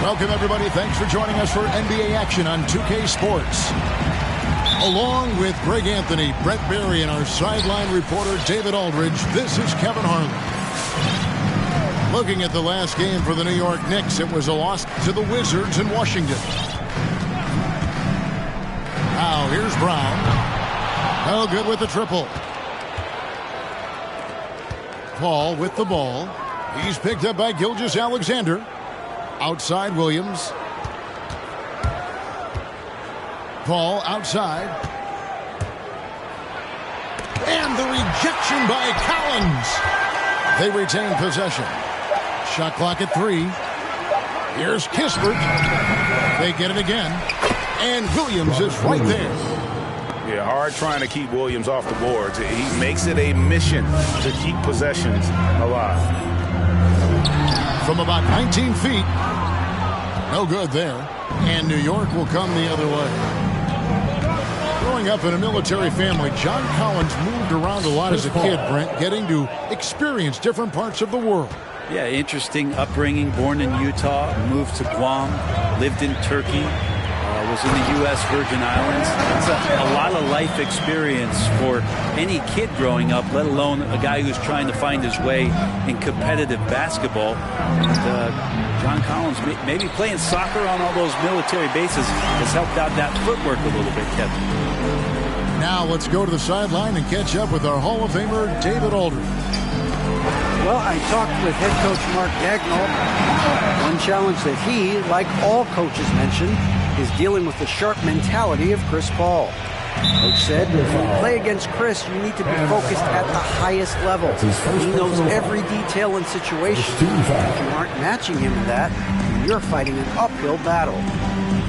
Welcome, everybody. Thanks for joining us for NBA action on 2K Sports. Along with Greg Anthony, Brett Barry, and our sideline reporter, David Aldridge, this is Kevin Harlan. Looking at the last game for the New York Knicks, it was a loss to the Wizards in Washington. Now, here's Brown. No good with the triple. Paul with the ball. He's picked up by Gilgeous-Alexander. Outside Williams. Paul outside. And the rejection by Collins. They retain possession. Shot clock at 3. Here's Kispert. They get it again. And Williams is right there. Yeah, hard trying to keep Williams off the boards. He makes it a mission to keep possessions alive. From about 19 feet. No good there. And New York will come the other way. Growing up in a military family, John Collins moved around a lot as a kid, Brent, getting to experience different parts of the world. Yeah, interesting upbringing. Born in Utah, moved to Guam, lived in Turkey. Was in the U.S. Virgin Islands. It's a lot of life experience for any kid growing up, let alone a guy who's trying to find his way in competitive basketball. And John Collins, maybe playing soccer on all those military bases has helped out that footwork a little bit, Kevin. Now let's go to the sideline and catch up with our Hall of Famer, David Aldridge. Well, I talked with head coach Mark Daigneault. One challenge that he, like all coaches mentioned, is dealing with the sharp mentality of Chris Paul. Coach said, when you play against Chris, you need to be focused at the highest level. He knows every detail and situation. If you aren't matching him in that, you're fighting an uphill battle.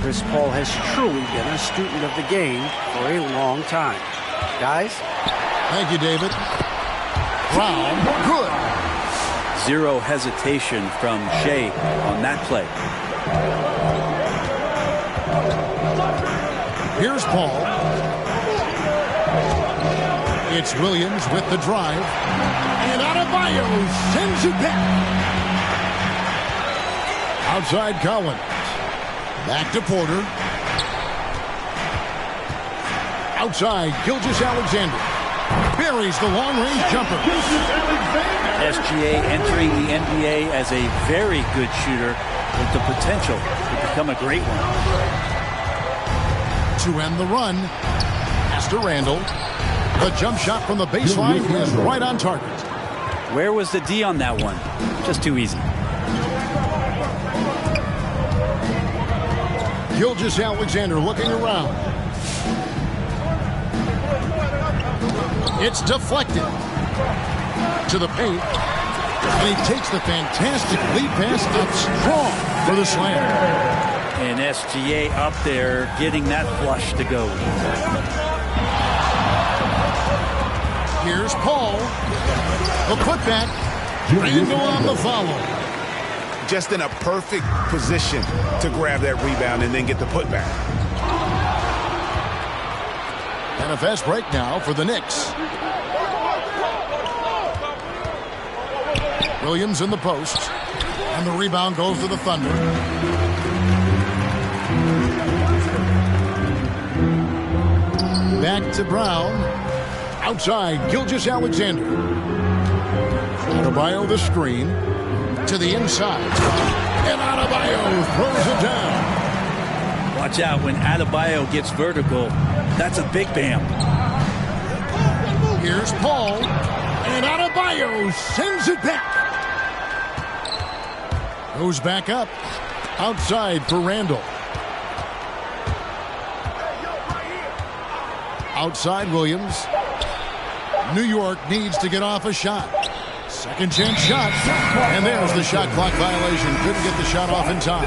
Chris Paul has truly been a student of the game for a long time. Guys? Thank you, David. Brown, good. Zero hesitation from Shea on that play. Here's Paul. It's Williams with the drive. And Adebayo sends it back. Outside Collins. Back to Porter. Outside Gilgeous-Alexander. Buries the long-range jumper. SGA entering the NBA as a very good shooter with the potential to become a great one. To end the run, pass to Randall. The jump shot from the baseline is right on target. Where was the D on that one? Just too easy. Gilgeous-Alexander looking around. It's deflected to the paint. And he takes the fantastic lead pass up strong for the slam. And SGA up there getting that flush to go. Here's Paul. The putback. Randall on the follow. Just in a perfect position to grab that rebound and then get the putback. And a fast break now for the Knicks. Williams in the post. And the rebound goes to the Thunder. Back to Brown. Outside, Gilgeous-Alexander. Adebayo the screen. To the inside. And Adebayo throws it down. Watch out when Adebayo gets vertical. That's a big bam. Here's Paul. And Adebayo sends it back. Goes back up. Outside for Randall. Outside Williams. New York needs to get off a shot. Second chance shot. And there's the shot clock violation. Couldn't get the shot off in time.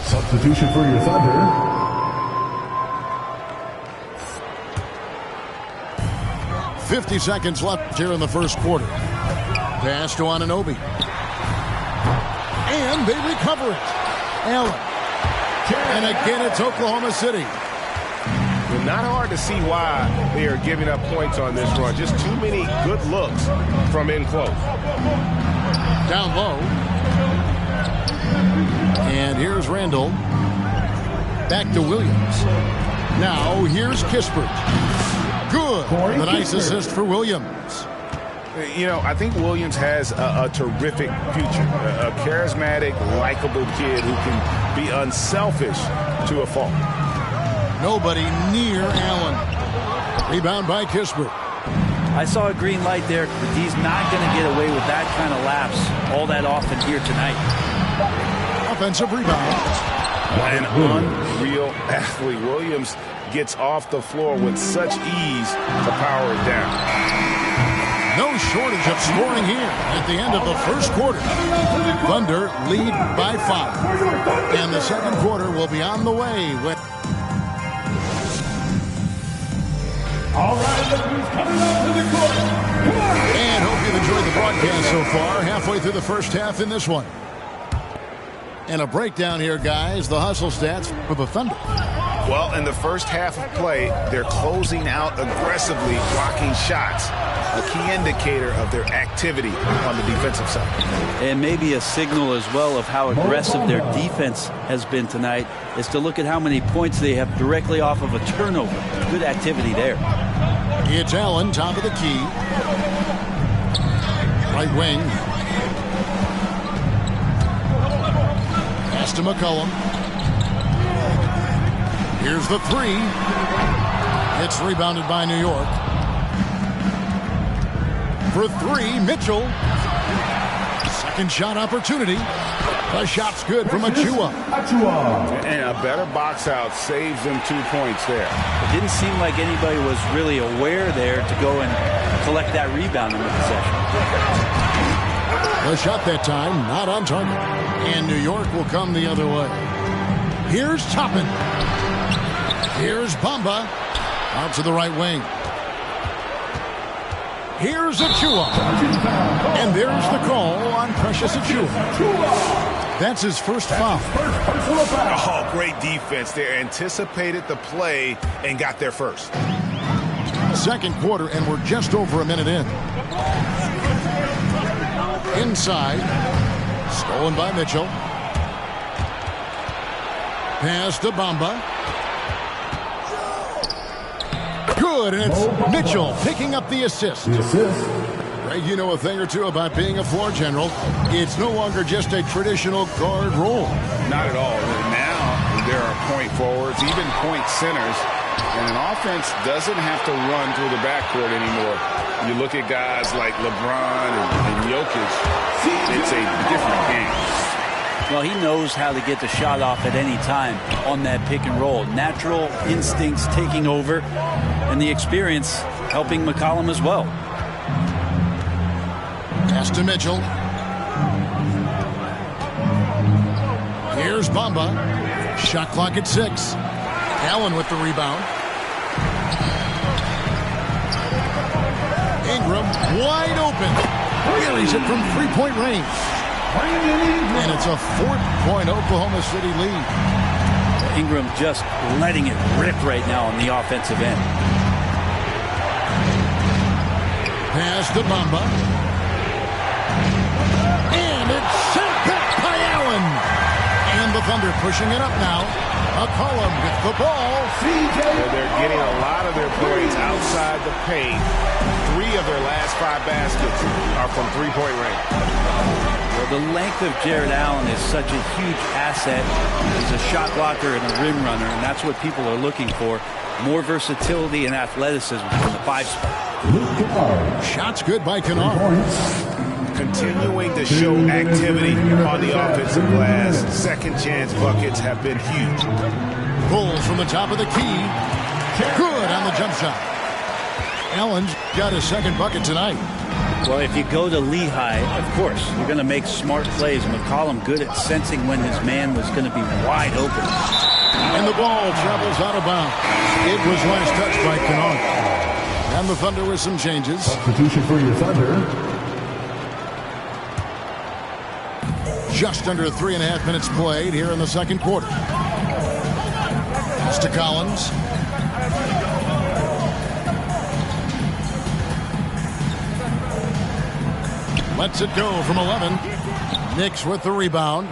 Substitution for your Thunder. .50 seconds left here in the first quarter. Pass to Anunoby. And they recover it. Allen. And again, it's Oklahoma City. Not hard to see why they are giving up points on this run. Just too many good looks from in close. Down low. And here's Randall. Back to Williams. Now here's Kispert. Good. The nice assist for Williams. You know, I think Williams has a terrific future. A charismatic, likable kid who can be unselfish to a fault. Nobody near Allen. Rebound by Kispert. I saw a green light there, but he's not going to get away with that kind of lapse all that often here tonight. Offensive rebound. An unreal athlete. Williams gets off the floor with such ease to power it down. No shortage of scoring here at the end of the first quarter. Thunder lead by 5. And the second quarter will be on the way with... All right, look who's coming up to the court. And hope you've enjoyed the broadcast so far. Halfway through the first half in this one. And a breakdown here, guys. The hustle stats for the Thunder. Well, in the first half of play, they're closing out aggressively, blocking shots. A key indicator of their activity on the defensive side. And maybe a signal as well of how aggressive their defense has been tonight is to look at how many points they have directly off of a turnover. Good activity there. It's Allen, top of the key. Right wing. Pass to McCollum. Here's the 3. It's rebounded by New York. For 3, Mitchell. Second shot opportunity. The shot's good from Achua. And a better box out saves them 2 points there. It didn't seem like anybody was really aware there to go and collect that rebound in the possession. The shot that time, not on target. And New York will come the other way. Here's Toppin. Here's Bamba. Out to the right wing. Here's Achua. And there's the call on Precious Achua. That's his first foul. Oh, great defense there. Anticipated the play and got there first. Second quarter, and we're just over a minute in. Inside. Stolen by Mitchell. Pass to Bamba. Good, and it's Mitchell picking up the assist. Greg, you know a thing or two about being a floor general. It's no longer just a traditional guard role. Not at all. Now there are point forwards, even point centers, and an offense doesn't have to run through the backcourt anymore. You look at guys like LeBron and Jokic, it's a different game. Well, he knows how to get the shot off at any time on that pick and roll. Natural instincts taking over, and the experience helping McCollum as well. Pass to Mitchell. Here's Bamba. Shot clock at 6. Allen with the rebound. Ingram wide open. Carries it from three-point range. And it's a 4-point Oklahoma City lead. Ingram just letting it rip right now on the offensive end. Pass to Bamba. And it's sent back by Allen. And the Thunder pushing it up now. McCollum gets the ball. They're getting a lot of their points outside the paint. 3 of their last 5 baskets are from three-point range. Well, the length of Jared Allen is such a huge asset. He's a shot blocker and a rim runner, and that's what people are looking for. More versatility and athleticism from the 5 spot. Shots good by Kennard. Continuing to show activity on the offensive glass. Second chance buckets have been huge. Pulls from the top of the key. Good on the jump shot. Allen's got his second bucket tonight. Well, if you go to Lehigh, of course, you're going to make smart plays. McCollum good at sensing when his man was going to be wide open. And the ball travels out of bounds. It was last touched by Kennard. And the Thunder with some changes. Substitution for your Thunder. Just under 3.5 minutes played here in the second quarter. Pass to Collins. Lets it go from 11. Knicks with the rebound.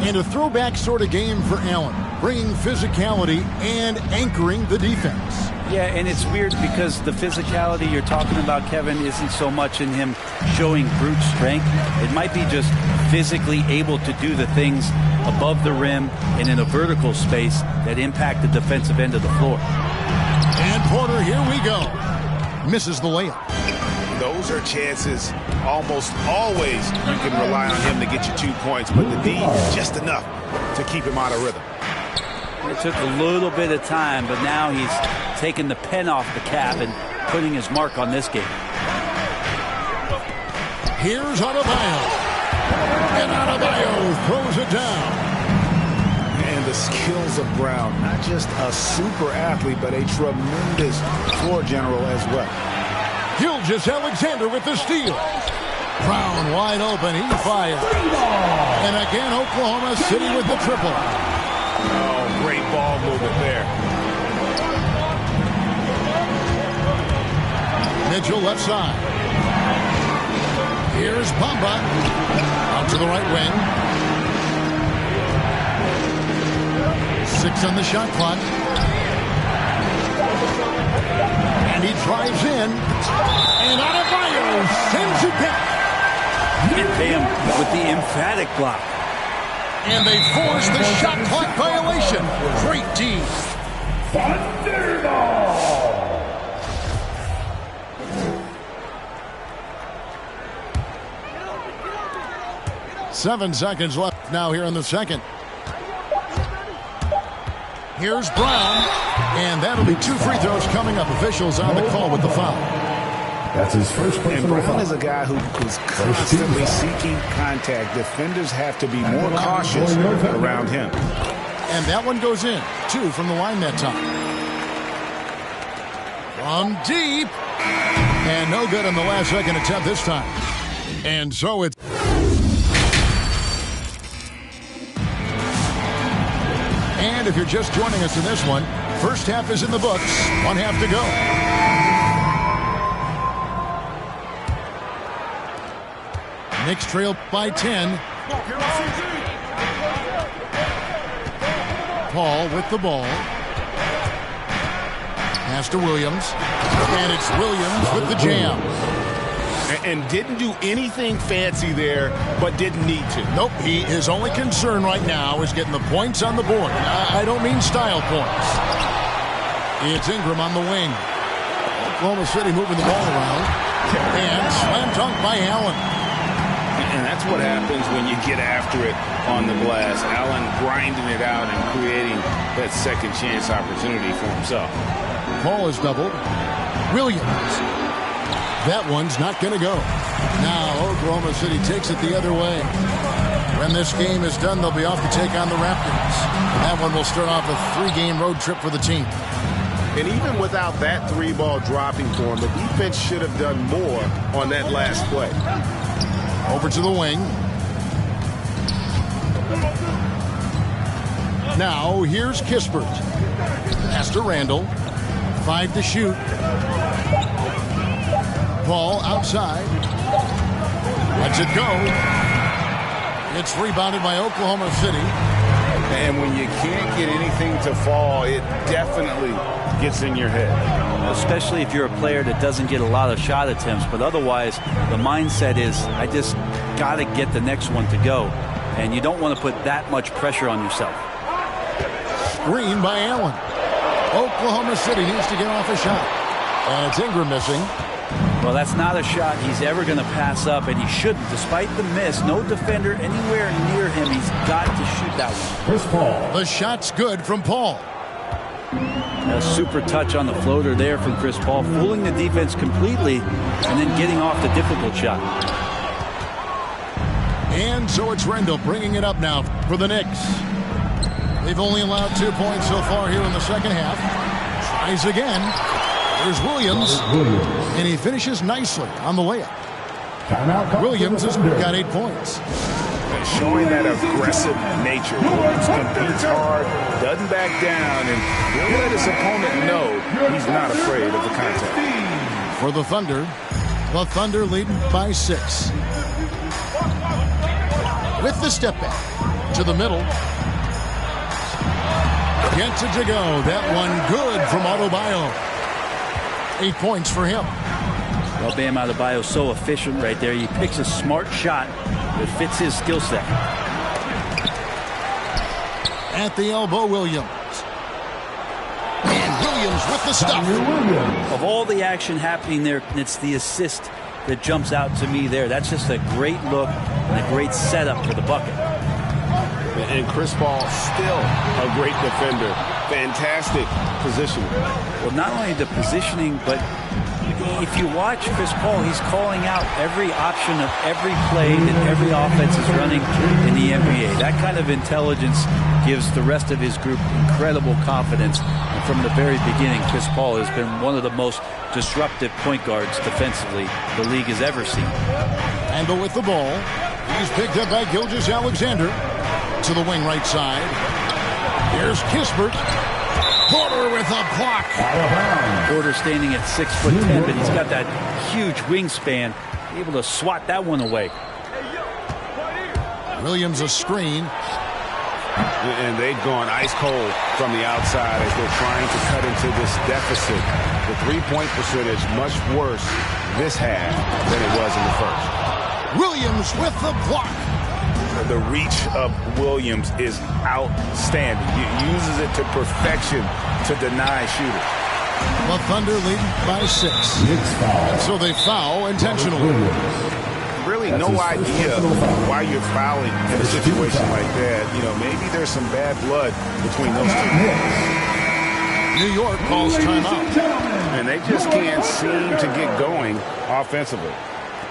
And a throwback sort of game for Allen, bringing physicality and anchoring the defense. Yeah, and it's weird because the physicality you're talking about, Kevin, isn't so much in him showing brute strength. It might be just physically able to do the things above the rim and in a vertical space that impact the defensive end of the floor. And Porter, here we go. Misses the layup. Those are chances almost always you can rely on him to get you 2 points, but the D just enough to keep him out of rhythm. It took a little bit of time, but now he's taking the pen off the cap and putting his mark on this game. Here's Adebayo. And Adebayo throws it down. And the skills of Brown, not just a super athlete, but a tremendous floor general as well. Gilgeous-Alexander with the steal. Brown wide open. He fires. And again, Oklahoma City with the triple. Oh, great ball movement there. Mitchell left side. Here's Bamba. Out to the right wing. 6 on the shot clock. And he drives in. And Adebayo sends it back. And Bam with the emphatic block. And they force the shot clock violation. Great D. Thunderball. 7 seconds left now here in the second. Here's Brown. And that'll be 2 free throws coming up. Officials on the call with the foul. That's his first personal And Brown foul. is a guy who is constantly seeking contact. Defenders have to be more cautious around him. And that one goes in. 2 from the line that time. From deep. And no good on the last second attempt this time. And so it's... And if you're just joining us in this one, first half is in the books. 1 half to go. Knicks trail by 10. Paul with the ball. Pass to Williams. And it's Williams with the jam. And didn't do anything fancy there, but didn't need to. Nope, his only concern right now is getting the points on the board. I don't mean style points. It's Ingram on the wing. Oklahoma City moving the ball around. And slam dunk by Allen. And that's what happens when you get after it on the glass. Allen grinding it out and creating that second chance opportunity for himself. Paul is doubled. Williams. That one's not going to go. Now Oklahoma City takes it the other way. When this game is done, they'll be off to take on the Raptors. And that one will start off a 3-game road trip for the team. And even without that 3-ball dropping for him, the defense should have done more on that last play. Over to the wing. Now here's Kispert. Pass to Randall. 5 to shoot. Ball outside. Lets it go. It's rebounded by Oklahoma City. And when you can't get anything to fall, it definitely gets in your head. Especially if you're a player that doesn't get a lot of shot attempts. But otherwise, the mindset is, I just got to get the next one to go. And you don't want to put that much pressure on yourself. Screen by Allen. Oklahoma City needs to get off a shot. And it's Ingram missing. Well, that's not a shot he's ever going to pass up, and he shouldn't. Despite the miss, no defender anywhere near him. He's got to shoot that one. Chris Paul. The shot's good from Paul. A super touch on the floater there from Chris Paul, fooling the defense completely and then getting off the difficult shot. And so it's Randall bringing it up now for the Knicks. They've only allowed 2 points so far here in the second half. Tries again. There's Williams. And he finishes nicely on the layup. Williams has got 8 points. Showing that aggressive nature. Williams competes hard, doesn't back down, and he'll let his opponent know he's not afraid of the contact. For the Thunder leading by 6. with the step back to the middle. Gets it to go. That one good from Adebayo. 8 points for him. Well, Bam Adebayo is so efficient right there. He picks a smart shot that fits his skill set. At the elbow, Williams. And Williams with the stuff. Of all the action happening there, it's the assist that jumps out to me there. That's just a great look and a great setup for the bucket. And Chris Paul still a great defender. Fantastic positioning. Well, not only the positioning, but if you watch Chris Paul, he's calling out every option of every play that every offense is running in the NBA. That kind of intelligence gives the rest of his group incredible confidence. And from the very beginning, Chris Paul has been one of the most disruptive point guards defensively the league has ever seen. Handle with the ball. He's picked up by Gilgeous-Alexander to the wing right side. Here's Kispert. Porter with a block. Porter standing at 6'10", but he's got that huge wingspan, able to swat that one away. Williams a screen. And they've gone ice cold from the outside as they're trying to cut into this deficit. The three-point percentage much worse this half than it was in the first. Williams with the block. The reach of Williams is outstanding. He uses it to perfection to deny shooters. The Thunder leading by 6. And so they foul intentionally. Really no idea why you're fouling in a situation like that. You know, maybe there's some bad blood between those two. New York calls timeout. And they just can't seem to get going offensively.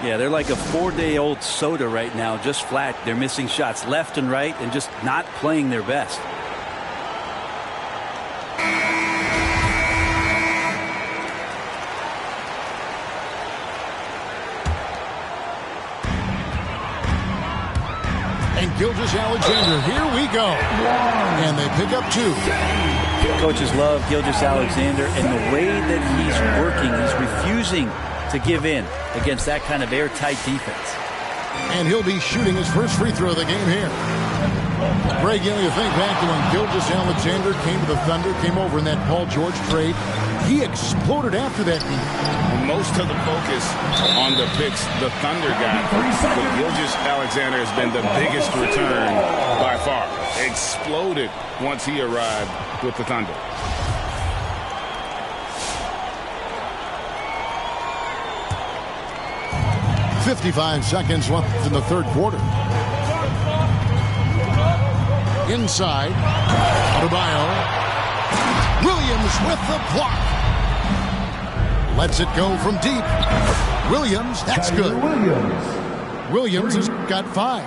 Yeah, they're like a 4-day-old soda right now, just flat. They're missing shots left and right and just not playing their best. And Gilgeous-Alexander, here we go. And they pick up 2. Coaches love Gilgeous-Alexander and the way that he's working. He's refusing to give in against that kind of airtight defense. And he'll be shooting his first free throw of the game here. Greg, you think back to when Gilgeous-Alexander came to the Thunder, came over in that Paul George trade. He exploded after that game. Most of the focus on the picks the Thunder got, but Gilgeous-Alexander has been the biggest return by far. Exploded once he arrived with the Thunder. 55 seconds left in the third quarter. Inside. Adebayo. Williams with the block. Lets it go from deep. Williams, that's good. Williams has got 5.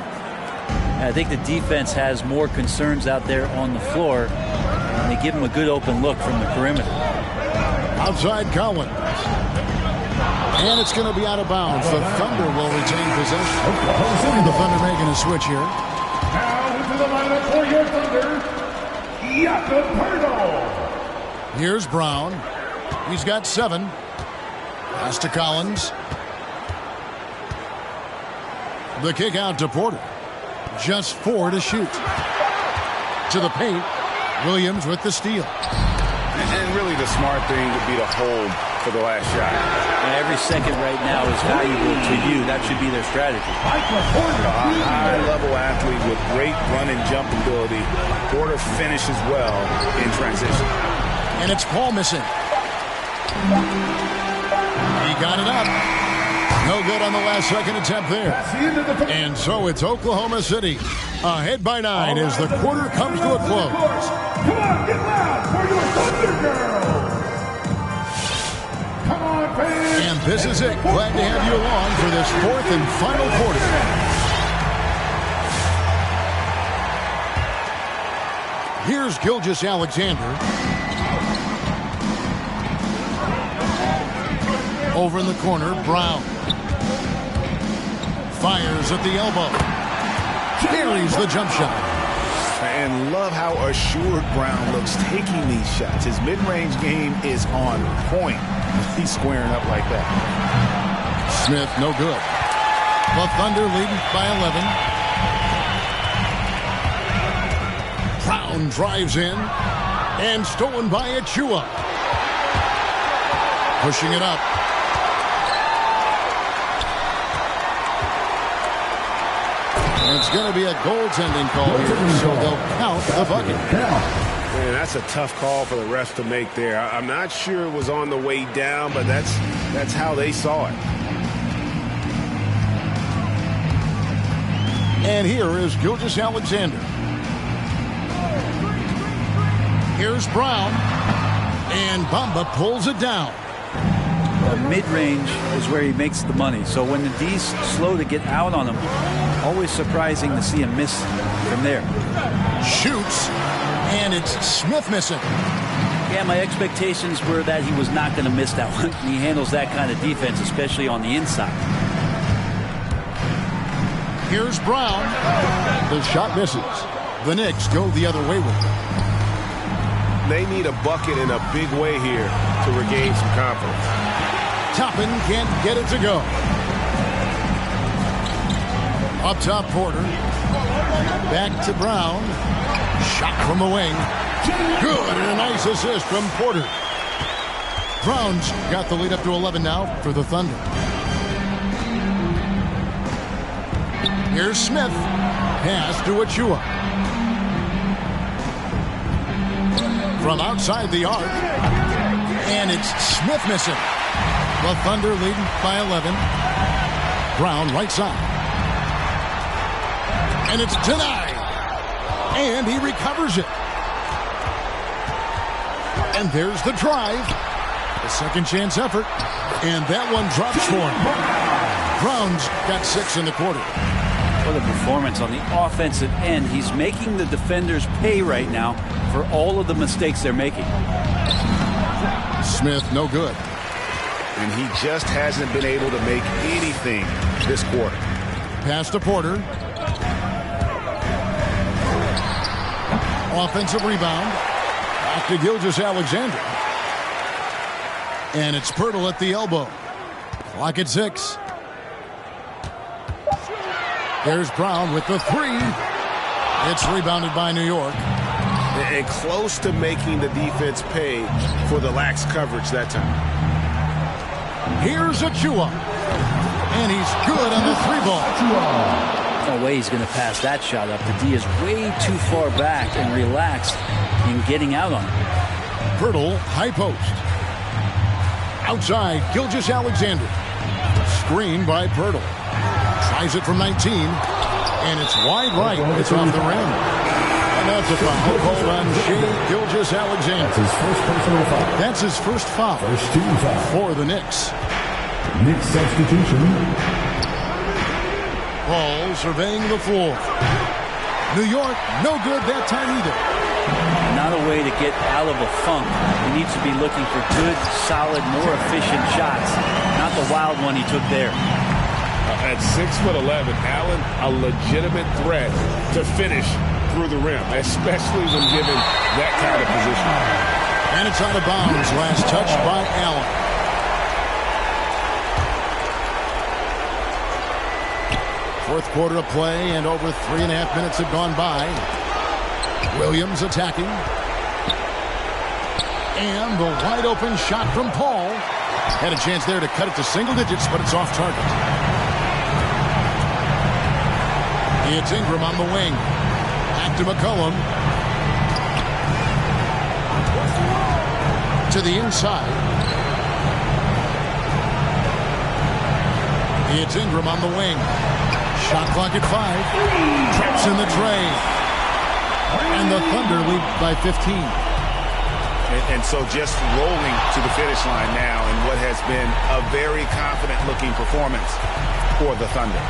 I think the defense has more concerns out there on the floor. And they give him a good open look from the perimeter. Outside Collins. And it's going to be out of bounds. The Thunder will retain possession. The Thunder making a switch here. Now into the lineup for your Thunder, Jakob Poeltl. Here's Brown. He's got 7. Pass to Collins. The kick out to Porter. Just 4 to shoot. To the paint. Williams with the steal. And really the smart thing would be to hold for the last shot. And every second right now is valuable to you. That should be their strategy. A high-level athlete with great run and jump ability. Porter finishes well in transition. And it's Paul missing. He got it up. No good on the last second attempt there. And so it's Oklahoma City ahead by 9 as the quarter comes to a close. Come on, get loud for your Thunder girls. Come on, fans. And this is it. Glad to have you along for this 4th and final quarter. Here's Gilgeous-Alexander. Over in the corner, Brown. Fires at the elbow. Carries the jump shot. And love how assured Brown looks taking these shots. His mid-range game is on point. He's squaring up like that. Smith, no good. The Thunder leading by 11. Brown drives in and stolen by Achua. Pushing it up. And it's going to be a goaltending call here, so they'll count the bucket. Man, that's a tough call for the refs to make there. I'm not sure it was on the way down, but that's how they saw it. And here is Gilgeous-Alexander. Here's Brown. And Bamba pulls it down. The mid-range is where he makes the money. So when the D's slow to get out on him, always surprising to see him miss from there. Shoots. And it's Smith missing. Yeah, my expectations were that he was not going to miss that one. He handles that kind of defense, especially on the inside. Here's Brown. The shot misses. The Knicks go the other way with it. They need a bucket in a big way here to regain some confidence. Toppin can't get it to go. Up top, Porter. Back to Brown. Shot from the wing. Good, and a nice assist from Porter. Brown's got the lead up to 11 now for the Thunder. Here's Smith. Pass to Achua. From outside the arc. And it's Smith missing. The Thunder leading by 11. Brown right side. And it's denied. And he recovers it. And there's the drive. A second chance effort. And that one drops for him. Brown's got 6 in the quarter. What a performance on the offensive end. He's making the defenders pay right now for all of the mistakes they're making. Smith, no good. And he just hasn't been able to make anything this quarter. Pass to Porter. Offensive rebound. Back to Gilgeous-Alexander. And it's Poeltl at the elbow. Clock at 6. There's Brown with the 3. It's rebounded by New York. And close to making the defense pay for the lax coverage that time. Here's Achua. And he's good on the 3-ball. No way he's going to pass that shot up. The D is way too far back and relaxed in getting out on him. Poeltl, high post. Outside, Gilgeous-Alexander. Screen by Poeltl. Tries it from 19. And it's wide right. It's off the rim. And that's a foul called on Shai Gilgeous-Alexander. That's his first personal foul. That's his first foul. First team foul. For the Knicks. Knicks substitution. Paul surveying the floor. New York, no good that time either. Not a way to get out of a funk. He needs to be looking for good, solid, more efficient shots. Not the wild one he took there. At 6'11", Allen, a legitimate threat to finish through the rim, especially when given that kind of position. And it's out of bounds. Last touch by Allen. Fourth quarter of play, and over 3.5 minutes have gone by. Williams attacking. And the wide open shot from Paul. Had a chance there to cut it to single digits, but it's off target. It's Ingram on the wing. Back to McCollum. To the inside. It's Ingram on the wing. Shot clock at 5. Traps in the tray. And the Thunder lead by 15. And so just rolling to the finish line now in what has been a very confident-looking performance for the Thunder.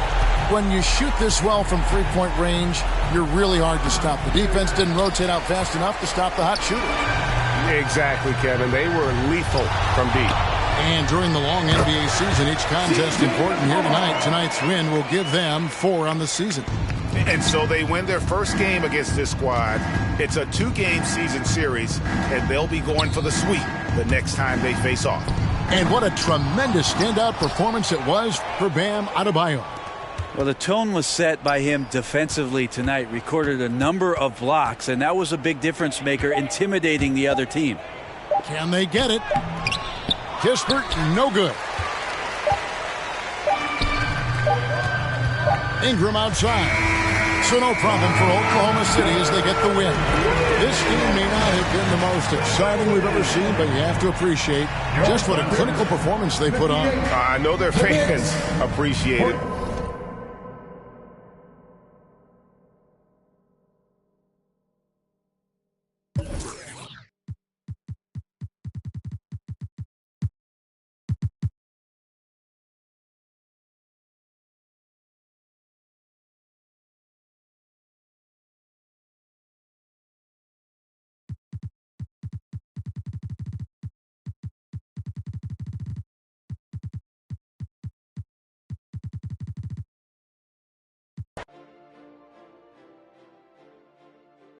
When you shoot this well from three-point range, you're really hard to stop. The defense didn't rotate out fast enough to stop the hot shooter. Exactly, Kevin. They were lethal from deep. And during the long NBA season, each contest important here tonight. Tonight's win will give them 4 on the season. And so they win their first game against this squad. It's a 2-game season series, and they'll be going for the sweep the next time they face off. And what a tremendous standout performance it was for Bam Adebayo. Well, the tone was set by him defensively tonight. Recorded a number of blocks, and that was a big difference maker, intimidating the other team. Can they get it? Kispert, no good. Ingram outside. So no problem for Oklahoma City as they get the win. This game may not have been the most exciting we've ever seen, but you have to appreciate just what a clinical performance they put on. I know their fans appreciate it.